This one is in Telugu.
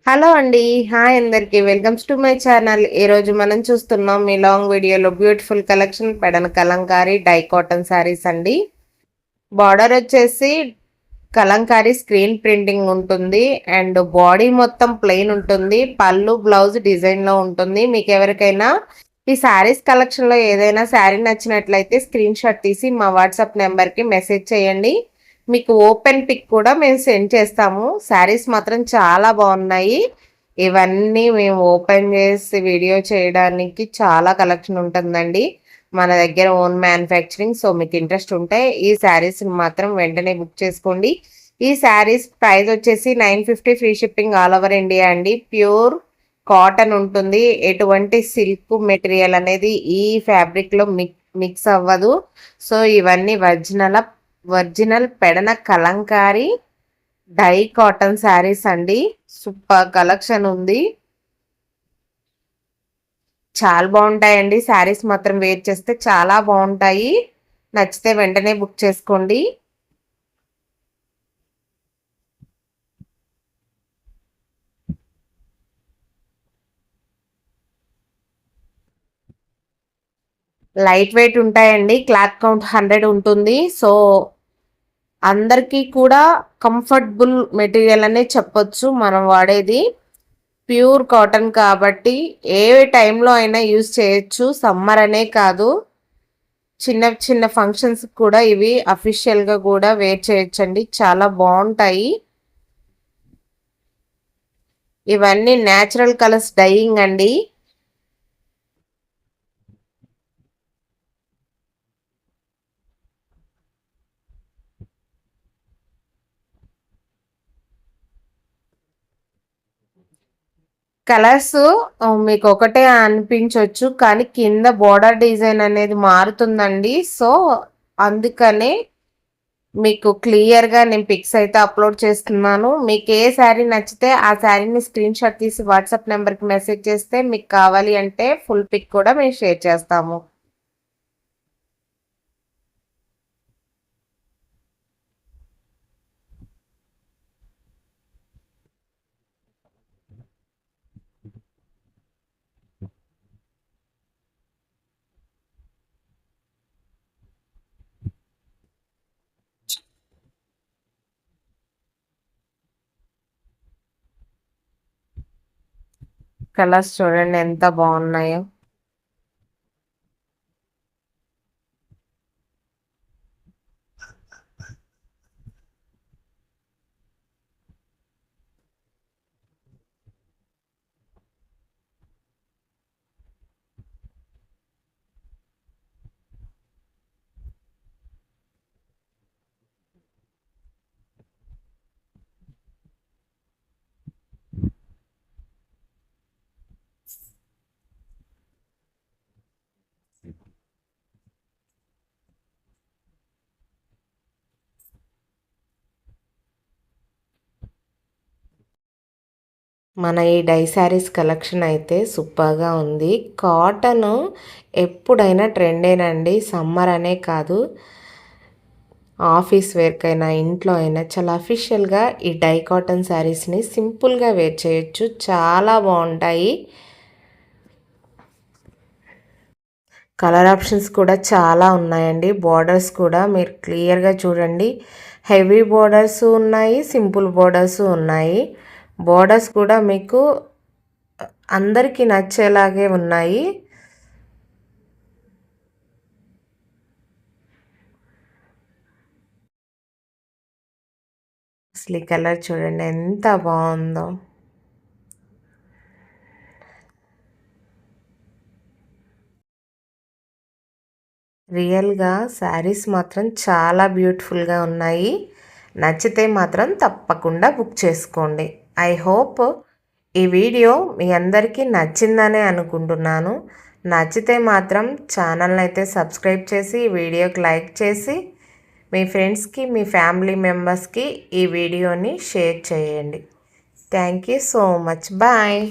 హలో అండి. హాయ్ అందరికి. Welcomes to my channel. ఈరోజు మనం చూస్తున్నాం ఈ లాంగ్ వీడియోలో beautiful collection Pedana Kalamkari dye cotton saris అండి. బార్డర్ వచ్చేసి కలంకారీ స్క్రీన్ ప్రింటింగ్ ఉంటుంది అండ్ బాడీ మొత్తం ప్లెయిన్ ఉంటుంది. పళ్ళు బ్లౌజ్ డిజైన్ లో ఉంటుంది. మీకు ఎవరికైనా ఈ శారీస్ కలెక్షన్ లో ఏదైనా శారీ నచ్చినట్లయితే స్క్రీన్ షాట్ తీసి మా వాట్సాప్ నెంబర్ కి మెసేజ్ చేయండి. మీకు ఓపెన్ పిక్ కూడా మేము సెండ్ చేస్తాము. శారీస్ మాత్రం చాలా బాగున్నాయి. ఇవన్నీ మేము ఓపెన్ చేసి వీడియో చేయడానికి చాలా కలెక్షన్ ఉంటుందండి. మన దగ్గర ఓన్ మ్యానుఫ్యాక్చరింగ్. సో మీకు ఇంట్రెస్ట్ ఉంటే ఈ శారీస్ మాత్రం వెంటనే బుక్ చేసుకోండి. ఈ శారీస్ ప్రైస్ వచ్చేసి 950 free shipping all over India అండి. ప్యూర్ కాటన్ ఉంటుంది. ఎటువంటి సిల్క్ మెటీరియల్ అనేది ఈ ఫ్యాబ్రిక్ లో మిక్స్ అవ్వదు. సో ఇవన్నీ original Pedana Kalamkari dye cotton saris అండి. సూపర్ కలెక్షన్ ఉంది. చాలా బాగుంటాయండి. శారీస్ మాత్రం వేర్ చేస్తే చాలా బాగుంటాయి. నచ్చితే వెంటనే బుక్ చేసుకోండి. లైట్ వెయిట్ ఉంటాయండి. క్లాత్ కౌంట్ 100 ఉంటుంది. సో అందరికీ కూడా కంఫర్టబుల్ మెటీరియల్ అనే చెప్పొచ్చు. మనం వాడేది ప్యూర్ కాటన్ కాబట్టి ఏ టైంలో అయినా యూజ్ చేయొచ్చు. సమ్మర్ అనే కాదు, చిన్న చిన్న ఫంక్షన్స్ కూడా ఇవి అఫీషియల్గా కూడా వేర్ చేయొచ్చండి. చాలా బాగుంటాయి. ఇవన్నీ న్యాచురల్ కలర్స్ డైయింగ్ అండి. కలర్స్ మీకు ఒకటే అనిపించవచ్చు, కానీ కింద బోర్డర్ డిజైన్ అనేది మారుతుందండి. సో అందుకనే మీకు క్లియర్గా నేను పిక్స్ అయితే అప్లోడ్ చేస్తున్నాను. మీకు ఏ శారీ నచ్చితే ఆ శారీని స్క్రీన్ షాట్ తీసి వాట్సాప్ నెంబర్కి మెసేజ్ చేస్తే మీకు కావాలి అంటే ఫుల్ పిక్ కూడా మేము షేర్ చేస్తాము. కలర్స్ చూడండి ఎంత బాగున్నాయో. మన ఈ డై శారీస్ కలెక్షన్ అయితే సూపర్గా ఉంది. కాటన్ ఎప్పుడైనా ట్రెండేనండి. సమ్మర్ అనే కాదు, ఆఫీస్ వేర్కైనా ఇంట్లో అయినా చాలా అఫీషియల్గా ఈ డై కాటన్ శారీస్ని సింపుల్గా వేర్ చేయొచ్చు. చాలా బాగుంటాయి. కలర్ ఆప్షన్స్ కూడా చాలా ఉన్నాయండి. బోర్డర్స్ కూడా మీరు క్లియర్గా చూడండి. హెవీ బోర్డర్స్ ఉన్నాయి, సింపుల్ బోర్డర్స్ ఉన్నాయి. బోర్డర్స్ కూడా మీకు అందరికీ నచ్చేలాగే ఉన్నాయి. అసలు ఈ కలర్ చూడండి ఎంత బాగుందో. రియల్గా శారీస్ మాత్రం చాలా బ్యూటిఫుల్గా ఉన్నాయి. నచ్చితే మాత్రం తప్పకుండా బుక్ చేసుకోండి. ఐ హోప్ ఈ వీడియో మీ అందరికీ నచ్చిందనే అనుకుంటున్నాను. నచ్చితే మాత్రం ఛానల్ని అయితే సబ్స్క్రైబ్ చేసి వీడియోకి లైక్ చేసి మీ ఫ్రెండ్స్కి మీ ఫ్యామిలీ మెంబర్స్కి ఈ వీడియోని షేర్ చేయండి. Thank you so much. Bye.